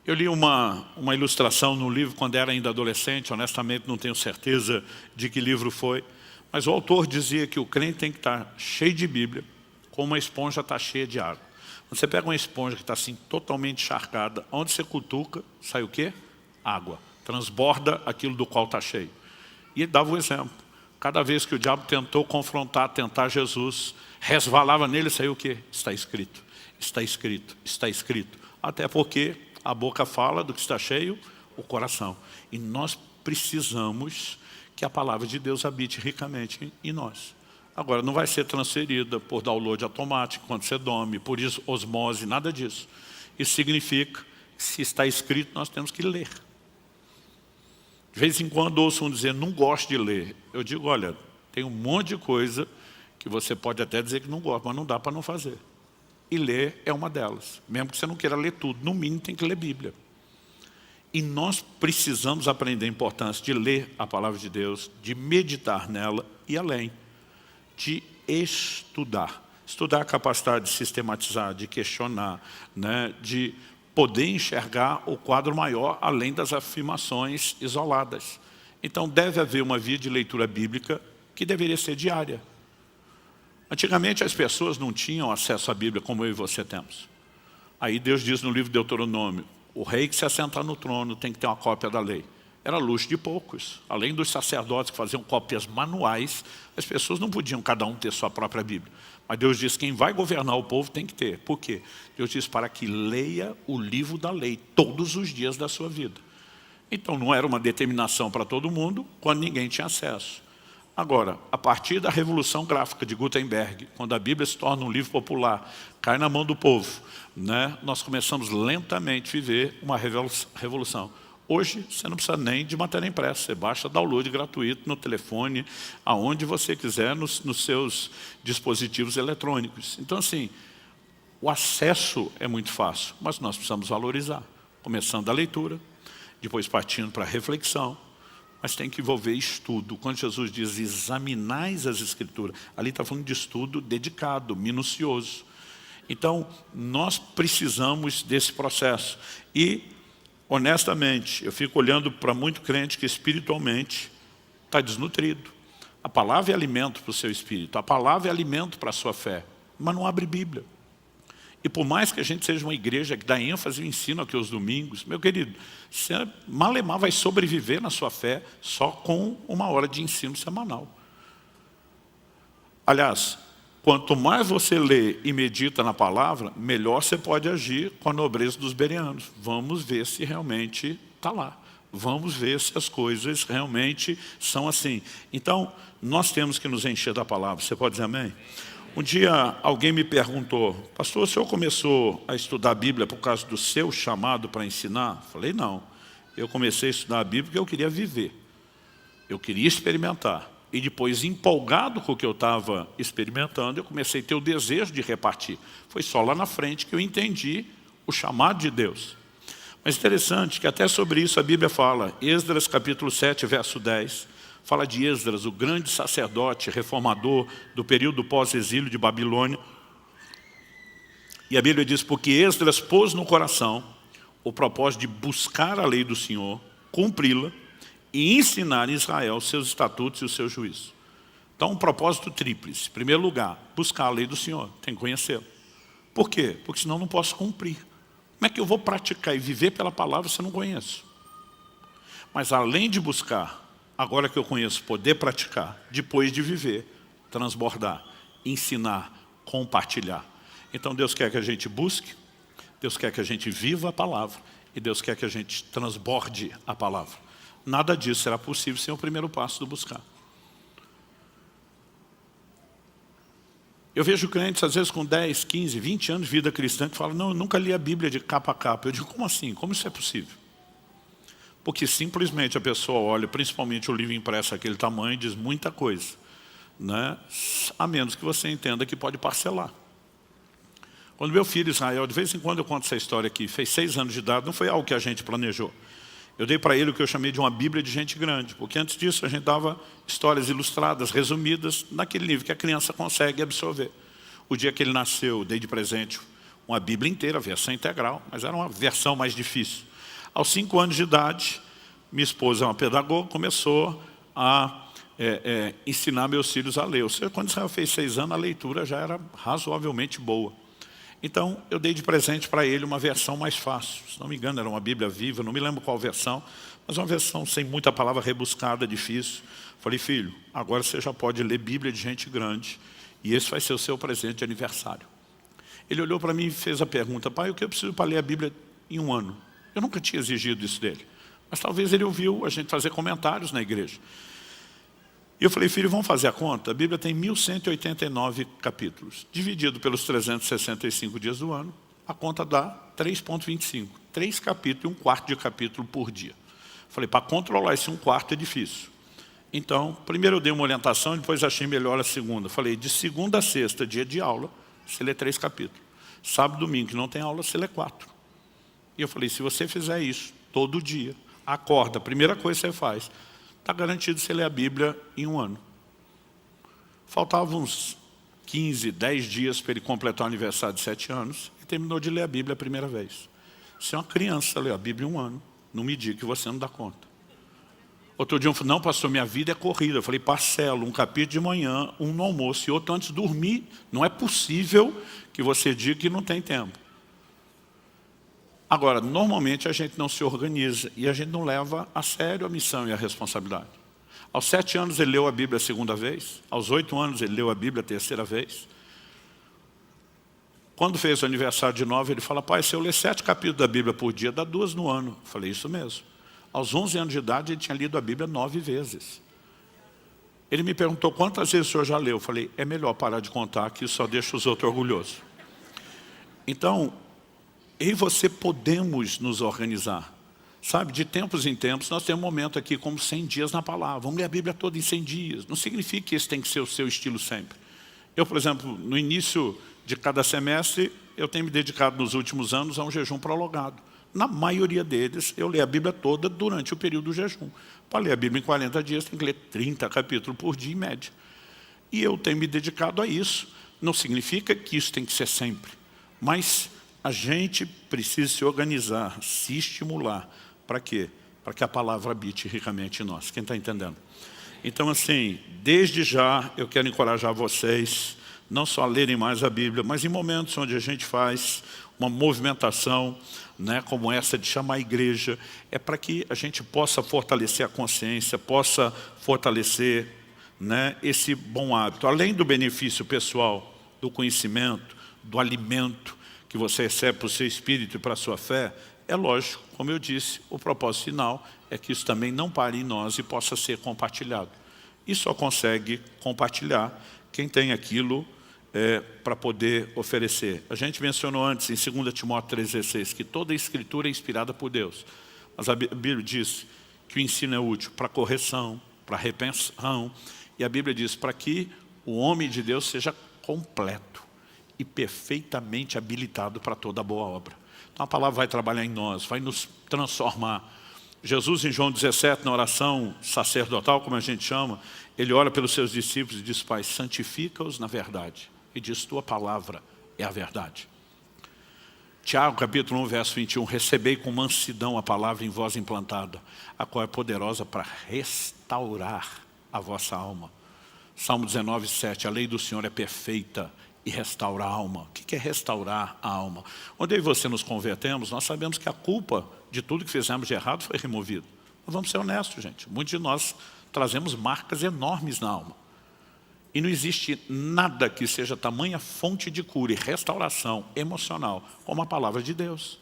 Eu li uma ilustração no livro quando era ainda adolescente, honestamente não tenho certeza de que livro foi, mas o autor dizia que o crente tem que estar cheio de Bíblia, como uma esponja está cheia de água. Quando você pega uma esponja que está assim totalmente encharcada, onde você cutuca, sai o quê? Água. Transborda aquilo do qual está cheio. E ele dava um exemplo. Cada vez que o diabo tentou confrontar, tentar Jesus, resvalava nele, saiu o quê? Está escrito, está escrito, está escrito. Até porque a boca fala do que está cheio, o coração. E nós precisamos que a palavra de Deus habite ricamente em nós. Agora, não vai ser transferida por download automático, quando você dorme, por isso osmose, nada disso. Isso significa que se está escrito, nós temos que ler. De vez em quando ouço um dizer, não gosto de ler. Eu digo, olha, tem um monte de coisa que você pode até dizer que não gosta, mas não dá para não fazer. E ler é uma delas. Mesmo que você não queira ler tudo, no mínimo tem que ler Bíblia. E nós precisamos aprender a importância de ler a palavra de Deus, de meditar nela e além, de estudar. Estudar a capacidade de sistematizar, de questionar, né, de poder enxergar o quadro maior além das afirmações isoladas. Então deve haver uma via de leitura bíblica que deveria ser diária. Antigamente as pessoas não tinham acesso à Bíblia como eu e você temos. Aí Deus diz no livro de Deuteronômio, o rei que se assentar no trono tem que ter uma cópia da lei. Era luxo de poucos. Além dos sacerdotes que faziam cópias manuais, as pessoas não podiam cada um ter sua própria Bíblia. Mas Deus diz que quem vai governar o povo tem que ter. Por quê? Deus diz para que leia o livro da lei todos os dias da sua vida. Então não era uma determinação para todo mundo quando ninguém tinha acesso. Agora, a partir da Revolução Gráfica de Gutenberg, quando a Bíblia se torna um livro popular, cai na mão do povo, né? Nós começamos lentamente a viver uma revolução. Hoje, você não precisa nem de matéria impressa, você baixa download gratuito no telefone, aonde você quiser, nos seus dispositivos eletrônicos. Então, assim, o acesso é muito fácil, mas nós precisamos valorizar. Começando da leitura, depois partindo para a reflexão, mas tem que envolver estudo. Quando Jesus diz, examinais as Escrituras, ali está falando de estudo dedicado, minucioso. Então, nós precisamos desse processo. E, honestamente, eu fico olhando para muito crente que espiritualmente está desnutrido. A palavra é alimento para o seu espírito, a palavra é alimento para a sua fé, mas não abre Bíblia. E por mais que a gente seja uma igreja que dá ênfase e ensino aqui aos domingos, meu querido, você malemar vai sobreviver na sua fé só com uma hora de ensino semanal. Aliás, quanto mais você lê e medita na palavra, melhor você pode agir com a nobreza dos bereanos. Vamos ver se realmente está lá. vamos ver se as coisas realmente são assim. Então, nós temos que nos encher da palavra. Você pode dizer amém? Um dia alguém me perguntou: pastor, o senhor começou a estudar a Bíblia por causa do seu chamado para ensinar? Falei, não. Eu comecei a estudar a Bíblia porque eu queria viver. Eu queria experimentar. E depois, empolgado com o que eu estava experimentando, eu comecei a ter o desejo de repartir. Foi só lá na frente que eu entendi o chamado de Deus. Mas interessante que até sobre isso a Bíblia fala. Esdras capítulo 7, verso 10. Fala de Esdras, o grande sacerdote reformador do período pós-exílio de Babilônia. E a Bíblia diz, porque Esdras pôs no coração o propósito de buscar a lei do Senhor, cumpri-la, e ensinar em Israel os seus estatutos e os seus juízos. Então, um propósito tríplice. Em primeiro lugar, buscar a lei do Senhor, tem que conhecê-lo. Por quê? Porque senão eu não posso cumprir. Como é que eu vou praticar e viver pela palavra se eu não conheço? Mas além de buscar, agora que eu conheço, poder praticar, depois de viver, transbordar, ensinar, compartilhar. Então Deus quer que a gente busque, Deus quer que a gente viva a palavra, e Deus quer que a gente transborde a palavra. Nada disso será possível sem o primeiro passo do buscar. Eu vejo crentes, às vezes com 10, 15, 20 anos de vida cristã, que falam, não, eu nunca li a Bíblia de capa a capa. Eu digo, como assim? Como isso é possível? Porque simplesmente a pessoa olha, principalmente o livro impresso aquele tamanho, e diz muita coisa, né? A menos que você entenda que pode parcelar. Quando meu filho Israel, de vez em quando eu conto essa história aqui, fez 6 anos de idade, não foi algo que a gente planejou. Eu dei para ele o que eu chamei de uma Bíblia de gente grande, porque antes disso a gente dava histórias ilustradas, resumidas, naquele nível que a criança consegue absorver. O dia que ele nasceu, eu dei de presente uma Bíblia inteira, versão integral, mas era uma versão mais difícil. Aos 5 anos de idade, minha esposa é uma pedagoga, começou a ensinar meus filhos a ler. Ou seja, quando Israel fez 6 anos, a leitura já era razoavelmente boa. Então, eu dei de presente para ele uma versão mais fácil. Se não me engano, era uma Bíblia Viva, não me lembro qual versão, mas uma versão sem muita palavra rebuscada, difícil. Falei, filho, agora você já pode ler Bíblia de gente grande, e esse vai ser o seu presente de aniversário. Ele olhou para mim e fez a pergunta, pai, o que eu preciso para ler a Bíblia em 1 ano? Eu nunca tinha exigido isso dele, mas talvez ele ouviu a gente fazer comentários na igreja. E eu falei, filho, vamos fazer a conta? A Bíblia tem 1189 capítulos. Dividido pelos 365 dias do ano, a conta dá 3,25. 3 capítulos e 1/4 de capítulo por dia. Falei, para controlar esse 1/4 é difícil. Então, primeiro eu dei uma orientação, depois achei melhor a segunda. Falei, de segunda a sexta, dia de aula, você lê 3 capítulos. Sábado e domingo, que não tem aula, você lê 4. E eu falei, se você fizer isso todo dia, acorda, a primeira coisa que você faz, está garantido você ler a Bíblia em 1 ano. Faltavam uns 15, 10 dias para ele completar o aniversário de 7 anos e terminou de ler a Bíblia a primeira vez. Se uma criança lê a Bíblia em 1 ano, não me diga que você não dá conta. Outro dia eu falei, não pastor, minha vida é corrida. Eu falei, parcelo, um capítulo de manhã, um no almoço e outro antes de dormir. Não é possível que você diga que não tem tempo. Agora, normalmente a gente não se organiza e a gente não leva a sério a missão e a responsabilidade. Aos 7 anos ele leu a Bíblia a segunda vez, aos 8 anos ele leu a Bíblia a terceira vez. Quando fez o aniversário de 9, ele fala, pai, se eu ler 7 capítulos da Bíblia por dia, dá 2 no ano. Eu falei, isso mesmo. Aos 11 anos de idade ele tinha lido a Bíblia 9 vezes. Ele me perguntou, quantas vezes o senhor já leu? Eu falei, é melhor parar de contar, que isso só deixa os outros orgulhosos. Então, eu e você podemos nos organizar. Sabe, de tempos em tempos, nós temos um momento aqui como 100 dias na palavra. Vamos ler a Bíblia toda em 100 dias. Não significa que esse tem que ser o seu estilo sempre. Eu, por exemplo, no início de cada semestre, eu tenho me dedicado nos últimos anos a um jejum prolongado. Na maioria deles, eu leio a Bíblia toda durante o período do jejum. Para ler a Bíblia em 40 dias, tem que ler 30 capítulos por dia, em média. E eu tenho me dedicado a isso. Não significa que isso tem que ser sempre. Mas a gente precisa se organizar, se estimular. Para quê? Para que a palavra habite ricamente em nós. Quem está entendendo? Então, assim, desde já eu quero encorajar vocês, não só a lerem mais a Bíblia, mas em momentos onde a gente faz uma movimentação, né, como essa de chamar a igreja, é para que a gente possa fortalecer a consciência, possa fortalecer, né, esse bom hábito. Além do benefício pessoal, do conhecimento, do alimento que você recebe para o seu espírito e para a sua fé, É lógico, como eu disse, o propósito final é que isso também não pare em nós e possa ser compartilhado. E só consegue compartilhar quem tem aquilo para poder oferecer. A gente mencionou antes, em 2 Timóteo 3,16, que toda a Escritura é inspirada por Deus. Mas a Bíblia diz que o ensino é útil para correção, para repreensão. E a Bíblia diz para que o homem de Deus seja completo e perfeitamente habilitado para toda boa obra. Então a palavra vai trabalhar em nós, vai nos transformar. Jesus, em João 17, na oração sacerdotal, como a gente chama, ele ora pelos seus discípulos e diz: Pai, santifica-os na verdade. E diz: tua palavra é a verdade. Tiago, capítulo 1, verso 21, recebei com mansidão a palavra em vós implantada, a qual é poderosa para restaurar a vossa alma. Salmo 19, 7, a lei do Senhor é perfeita e restaura a alma. O que é restaurar a alma? Onde eu e você nos convertemos, nós sabemos que a culpa de tudo que fizemos de errado foi removida. Mas vamos ser honestos, gente. Muitos de nós trazemos marcas enormes na alma. E não existe nada que seja tamanha fonte de cura e restauração emocional como a palavra de Deus.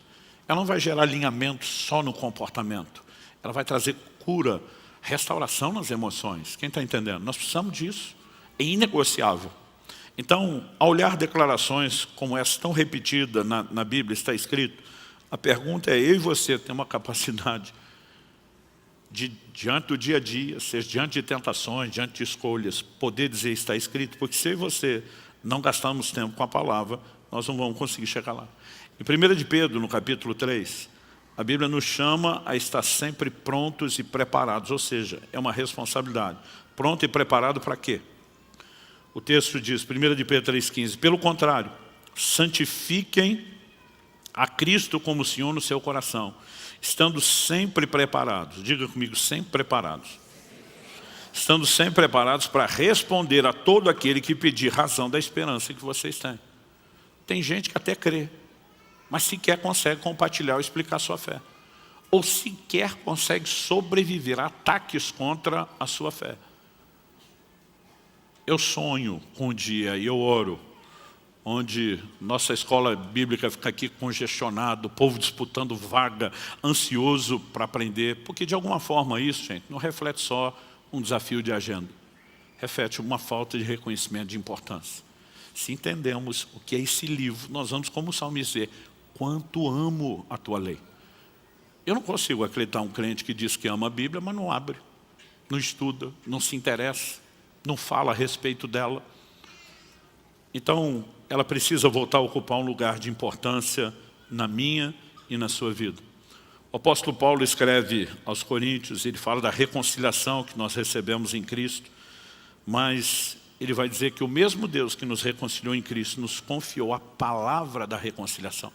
Ela não vai gerar alinhamento só no comportamento. Ela vai trazer cura, restauração nas emoções. Quem está entendendo? Nós precisamos disso. É inegociável. Então, ao olhar declarações como essa tão repetida na Bíblia, está escrito, a pergunta é: eu e você temos uma capacidade de, diante do dia a dia, seja diante de tentações, diante de escolhas, poder dizer está escrito? Porque se eu e você não gastarmos tempo com a palavra, nós não vamos conseguir chegar lá. Em 1 de Pedro, no capítulo 3, a Bíblia nos chama a estar sempre prontos e preparados, ou seja, é uma responsabilidade. Pronto e preparado para quê? O texto diz, 1 de Pedro 3,15, pelo contrário, santifiquem a Cristo como Senhor no seu coração, estando sempre preparados. Diga comigo, sempre preparados. Estando sempre preparados para responder a todo aquele que pedir razão da esperança que vocês têm. Tem gente que até crê, mas sequer consegue compartilhar ou explicar a sua fé. Ou sequer consegue sobreviver a ataques contra a sua fé. Eu sonho com um dia, e eu oro, onde nossa escola bíblica fica aqui congestionada, o povo disputando vaga, ansioso para aprender, porque de alguma forma isso, gente, não reflete só um desafio de agenda, reflete uma falta de reconhecimento de importância. Se entendemos o que é esse livro, nós vamos, como o salmista, dizer, quanto amo a tua lei. Eu não consigo acreditar um crente que diz que ama a Bíblia, mas não abre, não estuda, não se interessa, não fala a respeito dela. Então, ela precisa voltar a ocupar um lugar de importância na minha e na sua vida. O apóstolo Paulo escreve aos Coríntios, ele fala da reconciliação que nós recebemos em Cristo, mas ele vai dizer que o mesmo Deus que nos reconciliou em Cristo nos confiou a palavra da reconciliação.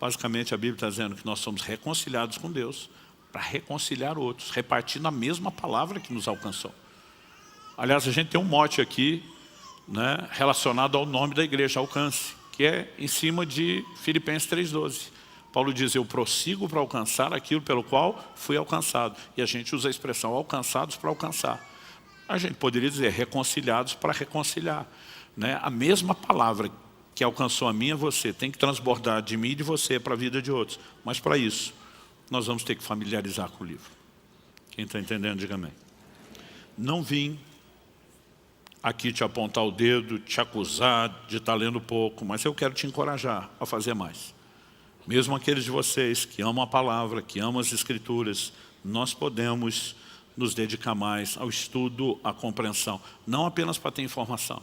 Basicamente, a Bíblia está dizendo que nós somos reconciliados com Deus para reconciliar outros, repartindo a mesma palavra que nos alcançou. Aliás, a gente tem um mote aqui, né, relacionado ao nome da igreja, Alcance, que é em cima de Filipenses 3,12. Paulo diz, eu prossigo para alcançar aquilo pelo qual fui alcançado. E a gente usa a expressão alcançados para alcançar. A gente poderia dizer reconciliados para reconciliar. Né? A mesma palavra que alcançou a mim e você tem que transbordar de mim e de você para a vida de outros. Mas para isso, nós vamos ter que familiarizar com o livro. Quem está entendendo, diga amém. Não vim aqui te apontar o dedo, te acusar de estar lendo pouco, mas eu quero te encorajar a fazer mais. Mesmo aqueles de vocês que amam a palavra, que amam as Escrituras, nós podemos nos dedicar mais ao estudo, à compreensão. Não apenas para ter informação,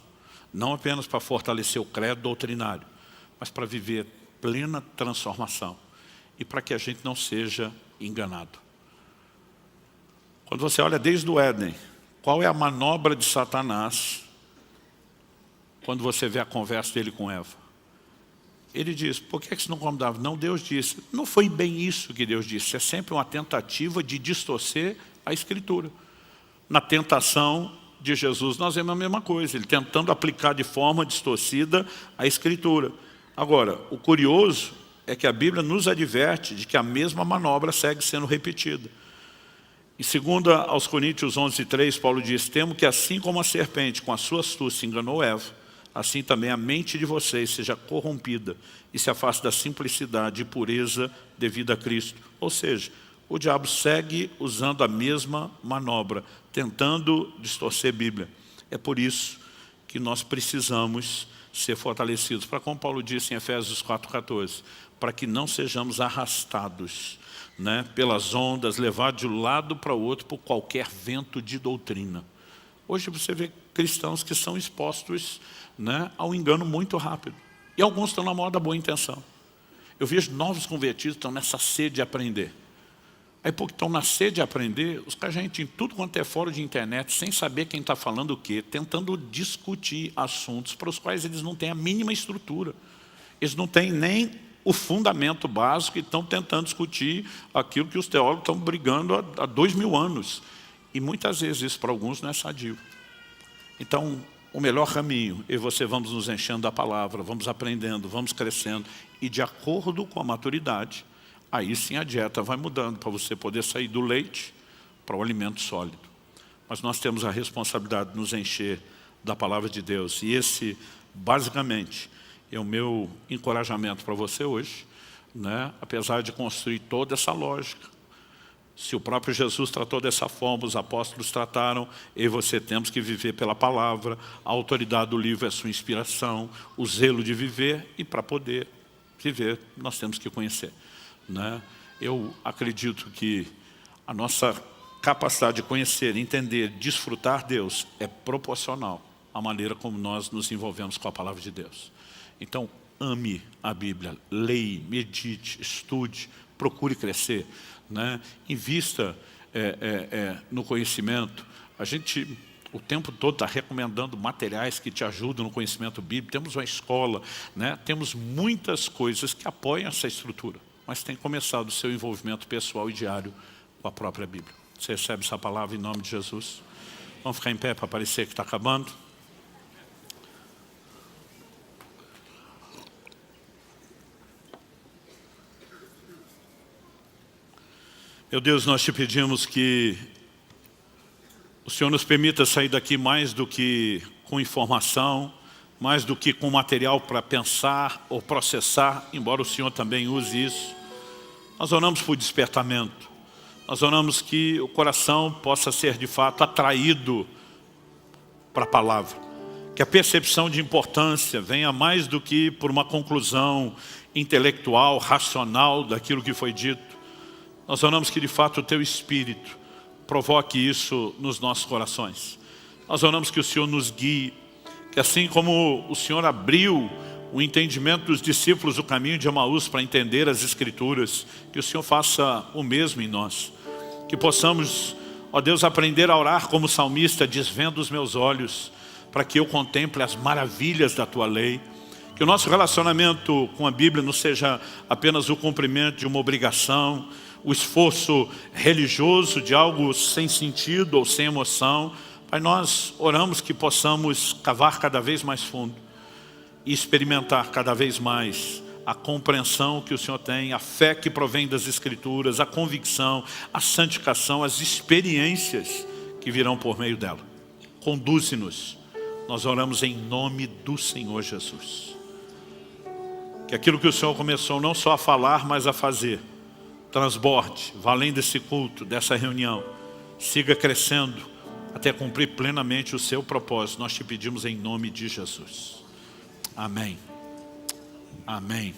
não apenas para fortalecer o credo doutrinário, mas para viver plena transformação e para que a gente não seja enganado. Quando você olha desde o Éden, qual é a manobra de Satanás quando você vê a conversa dele com Eva? Ele diz, por que você não come da árvore? Não, Deus disse. Não foi bem isso que Deus disse. É sempre uma tentativa de distorcer a Escritura. Na tentação de Jesus, nós vemos a mesma coisa. Ele tentando aplicar de forma distorcida a Escritura. Agora, o curioso é que a Bíblia nos adverte de que a mesma manobra segue sendo repetida. Em 2 aos Coríntios 11:3, Paulo diz, temo que assim como a serpente com a sua astúcia enganou Eva, assim também a mente de vocês seja corrompida e se afaste da simplicidade e pureza devida a Cristo. Ou seja, o diabo segue usando a mesma manobra, tentando distorcer a Bíblia. É por isso que nós precisamos ser fortalecidos. Para como Paulo disse em Efésios 4,14, para que não sejamos arrastados, né, pelas ondas, levados de um lado para o outro por qualquer vento de doutrina. Hoje você vê cristãos que são expostos, né, ao engano muito rápido. E alguns estão na maior da boa intenção. Eu vejo novos convertidos que estão nessa sede de aprender. Aí porque estão na sede de aprender, os caras já entram em tudo quanto é fora de internet, sem saber quem está falando o quê, tentando discutir assuntos para os quais eles não têm a mínima estrutura. Eles não têm nem o fundamento básico e estão tentando discutir aquilo que os teólogos estão brigando há 2000 anos. E muitas vezes isso para alguns não é sadio. Então, o melhor caminho, eu e você vamos nos enchendo da palavra, vamos aprendendo, vamos crescendo, e de acordo com a maturidade, aí sim a dieta vai mudando, para você poder sair do leite para o alimento sólido. Mas nós temos a responsabilidade de nos encher da palavra de Deus. E esse, basicamente, é o meu encorajamento para você hoje, né? Apesar de construir toda essa lógica. Se o próprio Jesus tratou dessa forma, os apóstolos trataram, eu e você temos que viver pela palavra, a autoridade do livro é a sua inspiração, o zelo de viver, e para poder viver, nós temos que conhecer, né? Eu acredito que a nossa capacidade de conhecer, entender, desfrutar Deus é proporcional à maneira como nós nos envolvemos com a palavra de Deus. Então, ame a Bíblia, leia, medite, estude, procure crescer, né? Invista no conhecimento. A gente o tempo todo está recomendando materiais que te ajudam no conhecimento bíblico. Temos uma escola, né? Temos muitas coisas que apoiam essa estrutura, mas tem começado o seu envolvimento pessoal e diário com a própria Bíblia. Você recebe essa palavra em nome de Jesus? Vamos ficar em pé para parecer que está acabando. Meu Deus, nós te pedimos que o Senhor nos permita sair daqui mais do que com informação, mais do que com material para pensar ou processar, embora o Senhor também use isso. Nós oramos por despertamento. Nós oramos que o coração possa ser de fato atraído para a palavra. Que a percepção de importância venha mais do que por uma conclusão intelectual, racional daquilo que foi dito. Nós oramos que de fato o Teu Espírito provoque isso nos nossos corações. Nós oramos que o Senhor nos guie, que assim como o Senhor abriu o entendimento dos discípulos do caminho de Emaús para entender as Escrituras, que o Senhor faça o mesmo em nós. Que possamos, ó Deus, aprender a orar como salmista, desvenda os meus olhos, para que eu contemple as maravilhas da Tua lei. Que o nosso relacionamento com a Bíblia não seja apenas o cumprimento de uma obrigação, o esforço religioso de algo sem sentido ou sem emoção. Pai, nós oramos que possamos cavar cada vez mais fundo e experimentar cada vez mais a compreensão que o Senhor tem, a fé que provém das Escrituras, a convicção, a santificação, as experiências que virão por meio dela. Conduze-nos. Nós oramos em nome do Senhor Jesus. Que aquilo que o Senhor começou não só a falar, mas a fazer, transborde, valendo desse culto, dessa reunião, siga crescendo até cumprir plenamente o seu propósito. Nós te pedimos em nome de Jesus. Amém. Amém.